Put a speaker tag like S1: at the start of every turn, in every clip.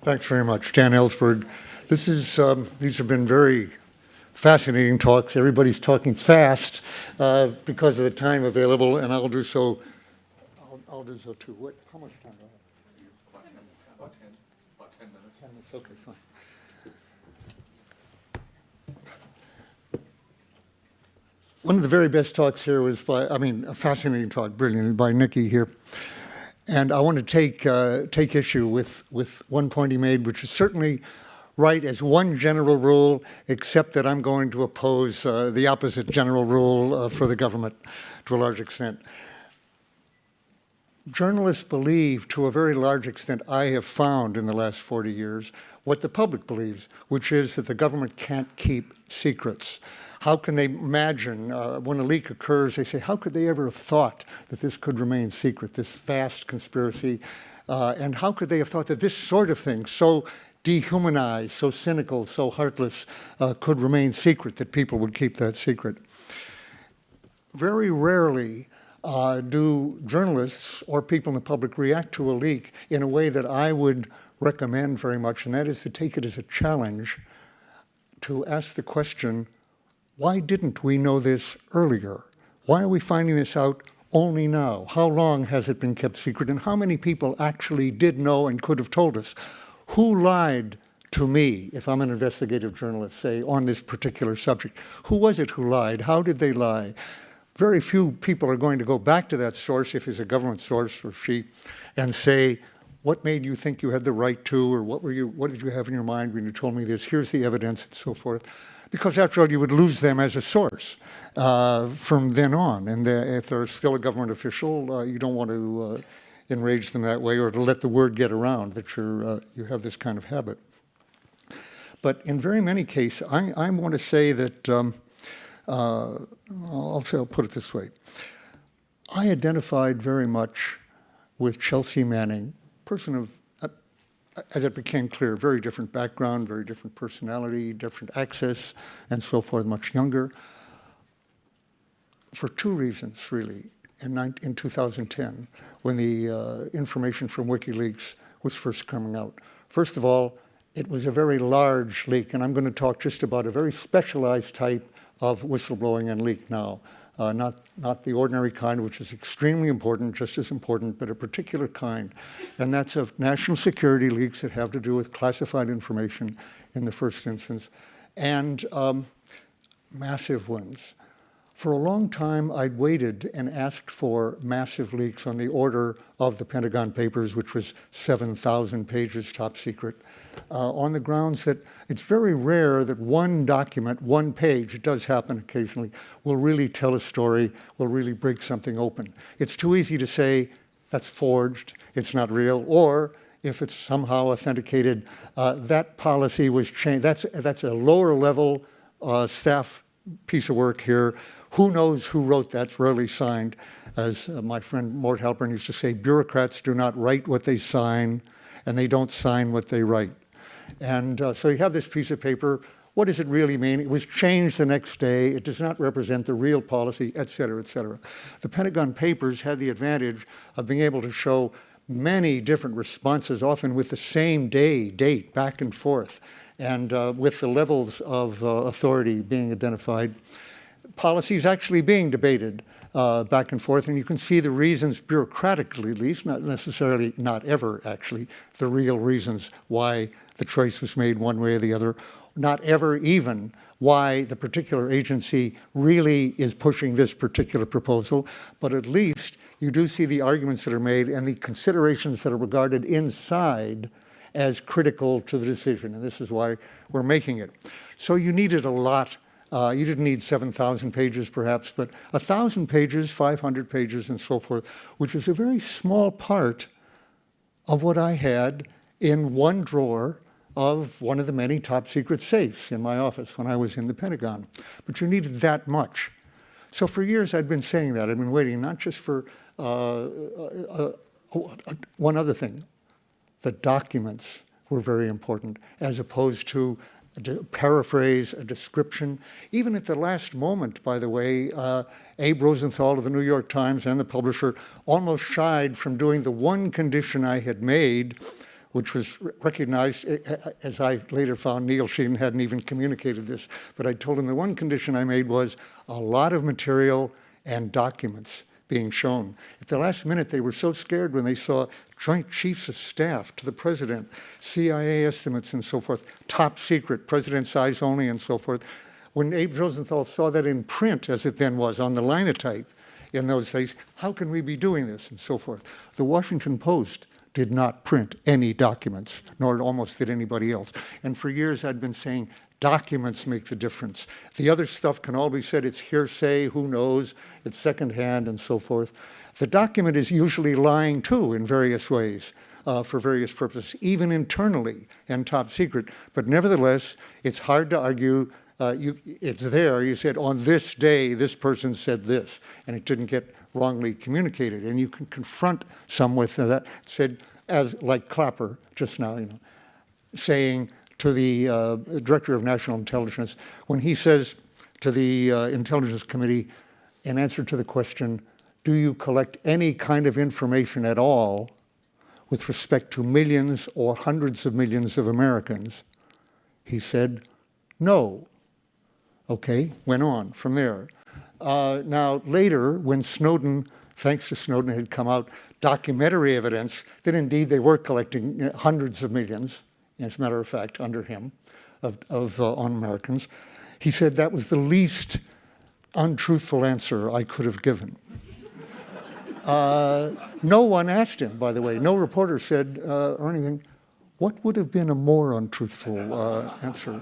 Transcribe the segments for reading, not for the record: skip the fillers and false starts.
S1: Thanks very much, Dan Ellsberg. These have been very fascinating talks. Everybody's talking fast because of the time available, and I'll do so. I'll do so too. How much time do I have? About 10 minutes. 10 minutes. Okay, fine. One of the very best talks here was a fascinating talk, brilliant, by Nikki here. And I want to take issue with one point he made, which is certainly right as one general rule, except that I'm going to oppose the opposite general rule for the government to a large extent. Journalists believe, to a very large extent, I have found in the last 40 years, what the public believes, which is that the government can't keep secrets. How can they imagine, when a leak occurs, they say, how could they ever have thought that this could remain secret, this vast conspiracy? And how could they have thought that this sort of thing, so dehumanized, so cynical, so heartless, could remain secret, that people would keep that secret? Very rarely do journalists or people in the public react to a leak in a way that I would recommend very much, and that is to take it as a challenge to ask the question, why didn't we know this earlier? Why are we finding this out only now? How long has it been kept secret? And how many people actually did know and could have told us? Who lied to me, if I'm an investigative journalist, say, on this particular subject? Who was it who lied? How did they lie? Very few people are going to go back to that source, if it's a government source or she, and say, what made you think you had the right to, or what did you have in your mind when you told me this? Here's the evidence, and so forth. Because after all, you would lose them as a source from then on. And if they're still a government official, you don't want to enrage them that way, or to let the word get around that you have this kind of habit. But in very many cases, I want to say that, I'll put it this way. I identified very much with Chelsea Manning, person of, as it became clear, very different background, very different personality, different access, and so forth, much younger, for two reasons, really, in 2010, when the information from WikiLeaks was first coming out. First of all, it was a very large leak, and I'm going to talk just about a very specialized type of whistleblowing and leak now. Not the ordinary kind, which is extremely important, just as important, but a particular kind. And that's of national security leaks that have to do with classified information in the first instance, and massive ones. For a long time, I'd waited and asked for massive leaks on the order of the Pentagon Papers, which was 7,000 pages top secret, on the grounds that it's very rare that one document, one page, it does happen occasionally, will really tell a story, will really break something open. It's too easy to say that's forged, it's not real, or if it's somehow authenticated, that policy was changed. That's a lower level staff piece of work here. Who knows who wrote that? It's rarely signed. As my friend Mort Halpern used to say, bureaucrats do not write what they sign, and they don't sign what they write. And so you have this piece of paper. What does it really mean? It was changed the next day. It does not represent the real policy, et cetera, et cetera. The Pentagon Papers had the advantage of being able to show many different responses, often with the same date, back and forth, and with the levels of authority being identified. Policies actually being debated back and forth, and you can see the reasons, bureaucratically at least, not necessarily, not ever actually, the real reasons why the choice was made one way or the other, not ever even why the particular agency really is pushing this particular proposal, but at least you do see the arguments that are made and the considerations that are regarded inside as critical to the decision, and this is why we're making it. So you needed a lot. You didn't need 7,000 pages perhaps, but 1,000 pages, 500 pages, and so forth, which is a very small part of what I had in one drawer of one of the many top secret safes in my office when I was in the Pentagon. But you needed that much. So for years I'd been saying that. I'd been waiting not just for one other thing. The documents were very important, as opposed to paraphrase, a description. Even at the last moment, by the way, Abe Rosenthal of the New York Times and the publisher almost shied from doing the one condition I had made, which was recognized, as I later found, Neil Sheehan hadn't even communicated this, but I told him the one condition I made was a lot of material and documents being shown. At the last minute, they were so scared when they saw Joint Chiefs of Staff to the President, CIA estimates and so forth, top secret, President's eyes only and so forth. When Abe Rosenthal saw that in print, as it then was, on the linotype in those days, how can we be doing this and so forth? The Washington Post did not print any documents, nor almost did anybody else. And for years I'd been saying, documents make the difference. The other stuff can all be said, it's hearsay, who knows, it's secondhand and so forth. The document is usually lying too in various ways for various purposes, even internally and top secret. But nevertheless, it's hard to argue. It's there. You said, on this day, this person said this, and it didn't get wrongly communicated. And you can confront some with that, said, as like Clapper just now, saying to the Director of National Intelligence, when he says to the Intelligence Committee, in answer to the question, do you collect any kind of information at all with respect to millions or hundreds of millions of Americans? He said, no. Okay, went on from there. Now, later, when Snowden, thanks to Snowden, had come out, documentary evidence that indeed they were collecting hundreds of millions, as a matter of fact, under him, on Americans, he said that was the least untruthful answer I could have given. No one asked him, by the way. No reporter said or anything, what would have been a more untruthful answer?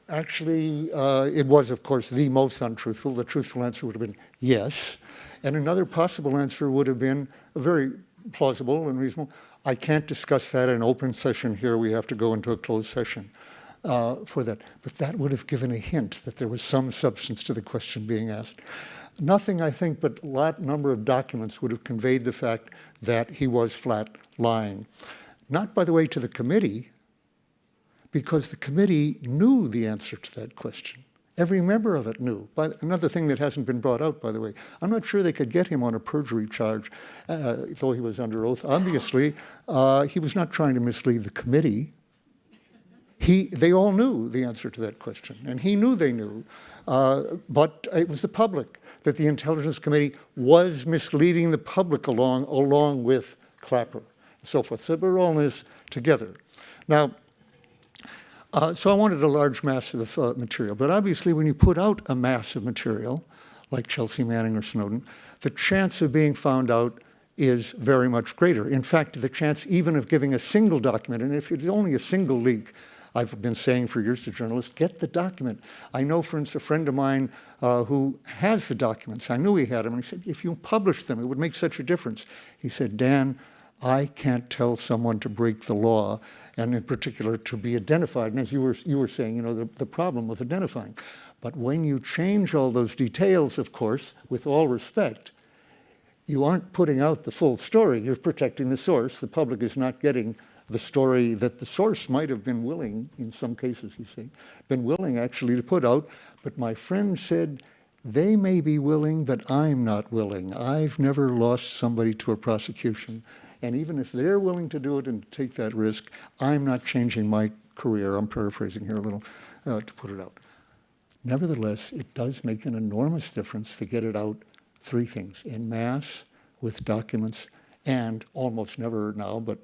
S1: Actually, it was, of course, the most untruthful. The truthful answer would have been yes. And another possible answer would have been very plausible and reasonable. I can't discuss that in an open session here. We have to go into a closed session for that. But that would have given a hint that there was some substance to the question being asked. Nothing, I think, but a large number of documents would have conveyed the fact that he was flat lying. Not, by the way, to the committee, because the committee knew the answer to that question. Every member of it knew. But another thing that hasn't been brought out, by the way, I'm not sure they could get him on a perjury charge, though he was under oath. Obviously, he was not trying to mislead the committee. They all knew the answer to that question, and he knew they knew. But it was the public that the Intelligence Committee was misleading the public along with Clapper and so forth. So we're all in this together. Now, so I wanted a large mass of material. But obviously, when you put out a mass of material, like Chelsea Manning or Snowden, the chance of being found out is very much greater. In fact, the chance even of giving a single document, and if it's only a single leak, I've been saying for years to journalists, get the document. I know, for instance, a friend of mine who has the documents. I knew he had them, and he said, if you publish them, it would make such a difference. He said, Dan, I can't tell someone to break the law, and in particular to be identified. And as you were saying, the problem with identifying. But when you change all those details, of course, with all respect, you aren't putting out the full story. You're protecting the source. The public is not getting the story that the source might have been willing, in some cases, you see, been willing actually to put out. But my friend said, they may be willing, but I'm not willing. I've never lost somebody to a prosecution. And even if they're willing to do it and take that risk, I'm not changing my career. I'm paraphrasing here a little to put it out. Nevertheless, it does make an enormous difference to get it out, three things, en masse, with documents, and almost never now, but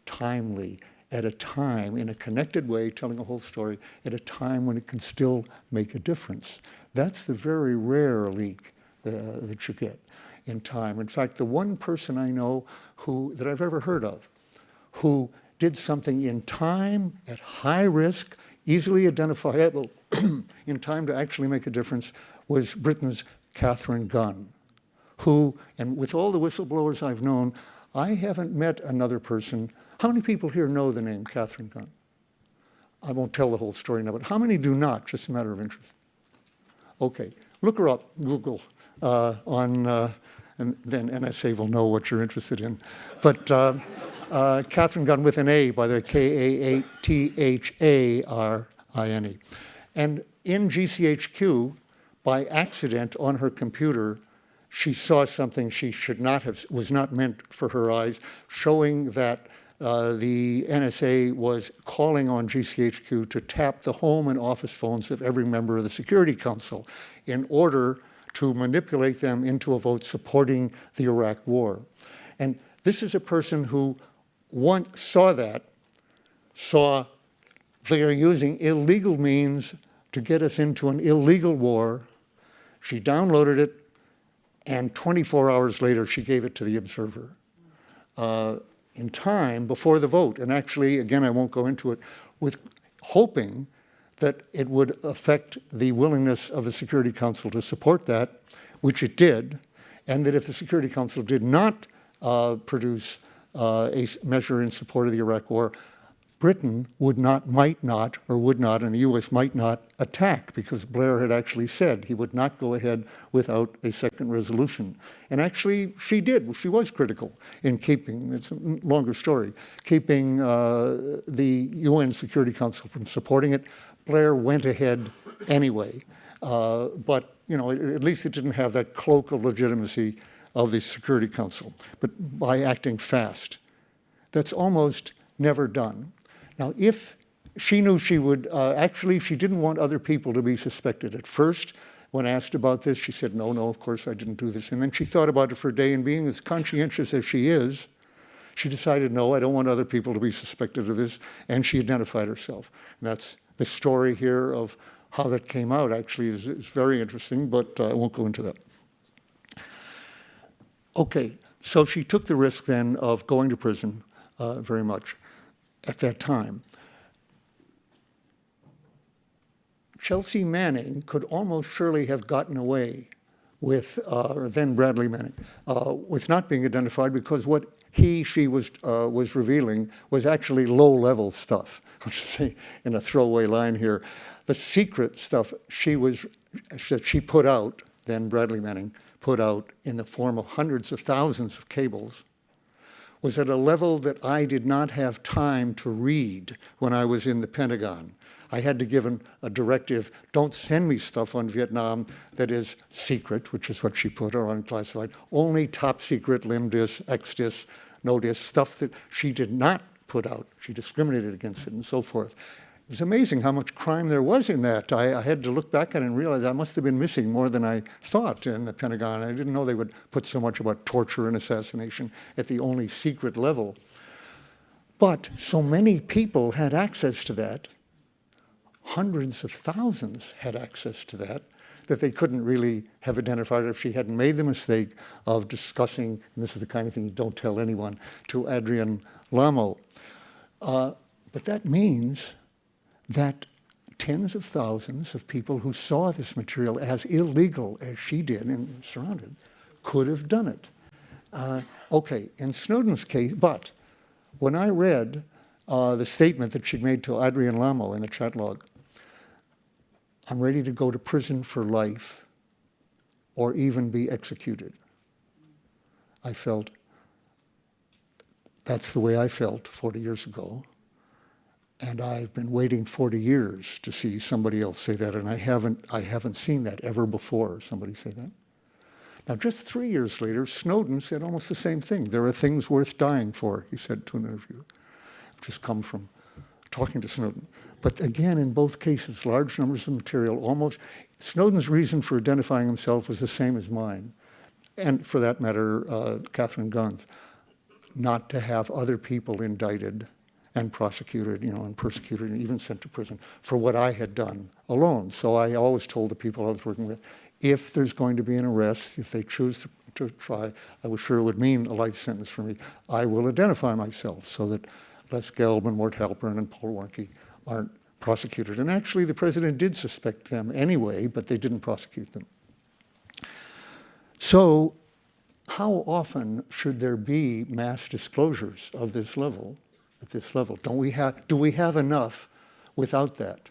S1: timely, at a time, in a connected way, telling a whole story, at a time when it can still make a difference. That's the very rare leak that you get in time. In fact, the one person I know that I've ever heard of who did something in time, at high risk, easily identifiable, in time to actually make a difference, was Britain's Catherine Gunn, who, and with all the whistleblowers I've known, I haven't met another person. How many people here know the name Catherine Gunn? I won't tell the whole story now, but how many do not, just a matter of interest? Okay, look her up, Google, and then NSA will know what you're interested in. But Catherine Gunn with an A, by the way, Katharine. And in GCHQ, by accident on her computer, she saw something she should not have, was not meant for her eyes, showing that the NSA was calling on GCHQ to tap the home and office phones of every member of the Security Council in order to manipulate them into a vote supporting the Iraq War. And this is a person who once saw they are using illegal means to get us into an illegal war. She downloaded it, and 24 hours later, she gave it to the Observer in time before the vote. And actually, again, I won't go into it, with hoping that it would affect the willingness of the Security Council to support that, which it did, and that if the Security Council did not produce a measure in support of the Iraq War, Britain might not, and the US might not attack, because Blair had actually said he would not go ahead without a second resolution. And actually, she did. She was critical in keeping, it's a longer story, keeping the UN Security Council from supporting it. Blair went ahead anyway, but at least it didn't have that cloak of legitimacy of the Security Council, but by acting fast. That's almost never done. Now, if she knew she would, actually, she didn't want other people to be suspected. At first, when asked about this, she said, no, of course I didn't do this. And then she thought about it for a day, and being as conscientious as she is, she decided, no, I don't want other people to be suspected of this, and she identified herself. And that's the story here of how that came out, actually, is very interesting, but I won't go into that. Okay, so she took the risk then of going to prison very much at that time. Chelsea Manning could almost surely have gotten away with, or then Bradley Manning, with not being identified, because what she was revealing was actually low-level stuff. I'll just say in a throwaway line here, the secret stuff that she put out, then Bradley Manning put out in the form of hundreds of thousands of cables, was at a level that I did not have time to read when I was in the Pentagon. I had to give a directive, don't send me stuff on Vietnam that is secret, which is what she put or unclassified, only top secret, LIMDIS, XDIS, NODIS, stuff that she did not put out. She discriminated against it and so forth. It was amazing how much crime there was in that. I had to look back at it and realize I must have been missing more than I thought in the Pentagon. I didn't know they would put so much about torture and assassination at the only secret level. But so many people had access to that, hundreds of thousands had access to that they couldn't really have identified it if she hadn't made the mistake of discussing, and this is the kind of thing you don't tell anyone, to Adrian Lamo. But that means that tens of thousands of people who saw this material as illegal as she did and surrounded could have done it. Okay, in Snowden's case, but when I read the statement that she'd made to Adrian Lamo in the chat log, I'm ready to go to prison for life or even be executed. I felt, that's the way I felt 40 years ago. And I've been waiting 40 years to see somebody else say that, and I haven't seen that ever before, somebody say that. Now, just 3 years later, Snowden said almost the same thing. There are things worth dying for, he said to an interview, which has come from talking to Snowden. But again, in both cases, large numbers of material, almost, Snowden's reason for identifying himself was the same as mine, and for that matter, Catherine Gunn's, not to have other people indicted and prosecuted, and persecuted and even sent to prison for what I had done alone. So I always told the people I was working with, if there's going to be an arrest, if they choose to try, I was sure it would mean a life sentence for me, I will identify myself so that Les Gelb and Mort Halpern and Paul Warnke aren't prosecuted. And actually, the president did suspect them anyway, but they didn't prosecute them. So how often should there be mass disclosures of this level, at this level? Do we have enough without that?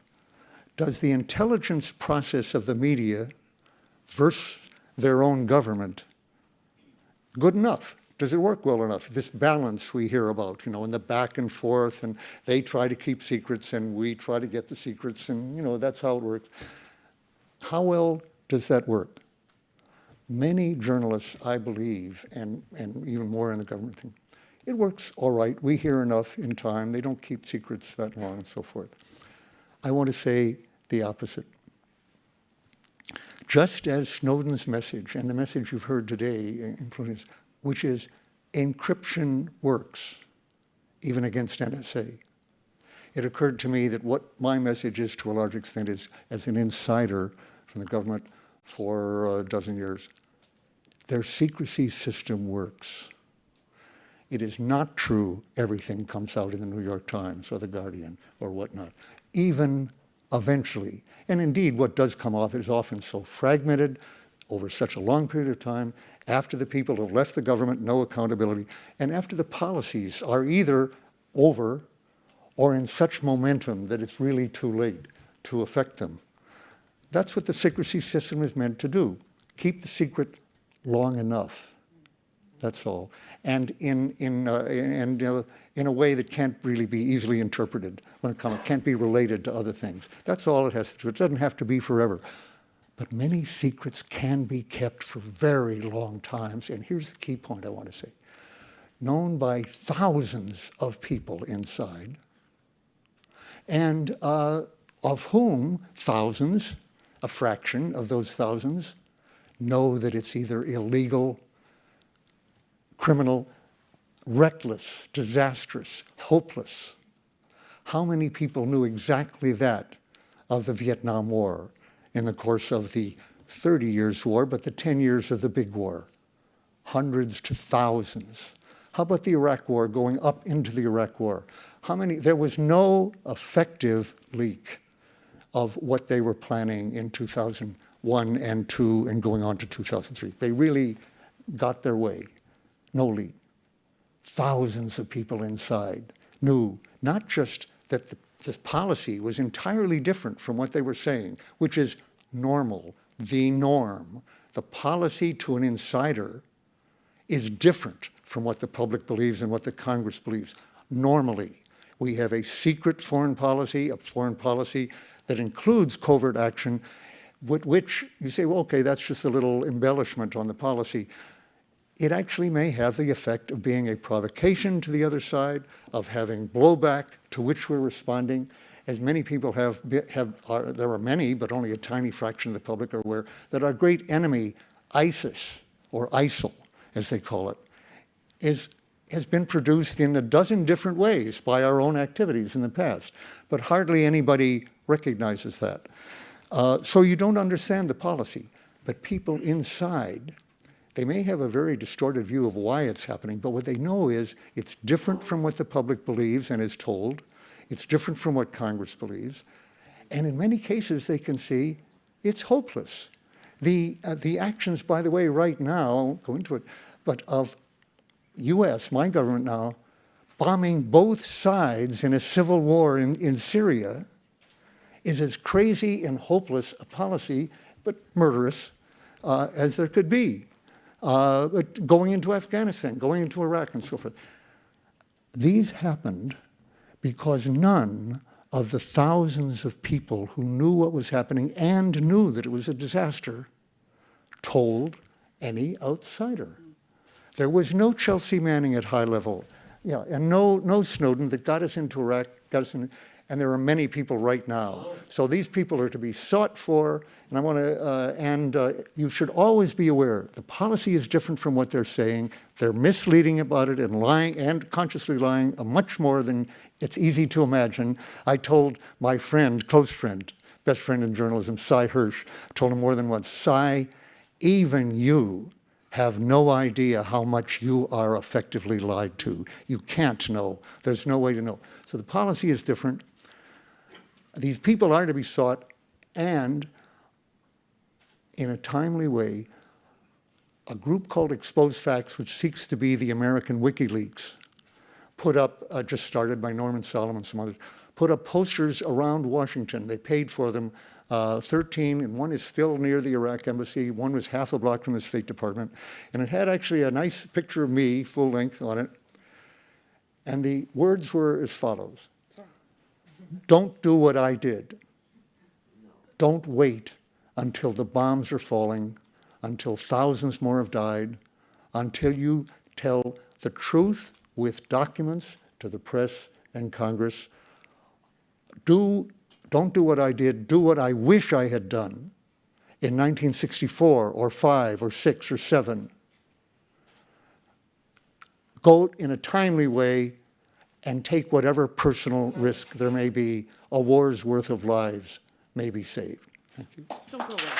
S1: Does the intelligence process of the media versus their own government good enough? Does it work well enough? This balance we hear about, in the back and forth, and they try to keep secrets and we try to get the secrets, and that's how it works. How well does that work? Many journalists, I believe, and even more in the government thing, It works all right. We hear enough in time. They don't keep secrets that long and so forth. I want to say the opposite. Just as Snowden's message, and the message you've heard today, which is encryption works, even against NSA. It occurred to me that what my message is to a large extent is, as an insider from the government for a dozen years, their secrecy system works. It is not true everything comes out in the New York Times or the Guardian or whatnot, even eventually. And indeed, what does come off is often so fragmented over such a long period of time, after the people have left the government, no accountability, and after the policies are either over or in such momentum that it's really too late to affect them. That's what the secrecy system is meant to do. Keep the secret long enough. That's all. And in a way that can't really be easily interpreted when it can't be related to other things. That's all it has to do. It doesn't have to be forever. But many secrets can be kept for very long times. And here's the key point I want to say. Known by thousands of people inside, and of whom thousands, a fraction of those thousands, know that it's either illegal, criminal, reckless, disastrous, hopeless. How many people knew exactly that of the Vietnam War in the course of the 30 years war, but the 10 years of the big war? Hundreds to thousands. How about the Iraq War, going up into the Iraq War? How many? There was no effective leak of what they were planning in 2001 and 2 and going on to 2003. They really got their way. No leak. Thousands of people inside knew not just that this policy was entirely different from what they were saying, which is normal, the norm. The policy to an insider is different from what the public believes and what the Congress believes. Normally, we have a secret foreign policy, a foreign policy that includes covert action, with which you say, well, okay, that's just a little embellishment on the policy. It actually may have the effect of being a provocation to the other side, of having blowback to which we're responding. As many people there are many, but only a tiny fraction of the public are aware, that our great enemy, ISIS, or ISIL, as they call it, has been produced in a dozen different ways by our own activities in the past. But hardly anybody recognizes that. So you don't understand the policy. But people inside, they may have a very distorted view of why it's happening, but what they know is it's different from what the public believes and is told. It's different from what Congress believes. And in many cases, they can see it's hopeless. The actions, by the way, right now, I won't go into it, but of US, my government now, bombing both sides in a civil war in Syria is as crazy and hopeless a policy, but murderous, as there could be. But going into Afghanistan, going into Iraq, and so forth. These happened because none of the thousands of people who knew what was happening and knew that it was a disaster told any outsider. There was no Chelsea Manning at high level, and no Snowden that got us into Iraq, and there are many people right now. So these people are to be sought for, and I want to, you should always be aware, the policy is different from what they're saying. They're misleading about it and lying, and consciously lying, much more than it's easy to imagine. I told my friend, close friend, best friend in journalism, Cy Hirsch, told him more than once, Cy, even you have no idea how much you are effectively lied to. You can't know. There's no way to know. So the policy is different. These people are to be sought, and in a timely way, a group called Exposed Facts, which seeks to be the American WikiLeaks, put up, just started by Norman Solomon and some others, put up posters around Washington. They paid for them, 13, and one is still near the Iraq embassy. One was half a block from the State Department. And it had actually a nice picture of me, full length on it. And the words were as follows. Don't do what I did. Don't wait until the bombs are falling, until thousands more have died, until you tell the truth with documents to the press and Congress. Don't do what I did, do what I wish I had done in 1964 or 5 or 6 or 7. Go in a timely way and take whatever personal risk there may be. A war's worth of lives may be saved. Thank you.
S2: Don't go away.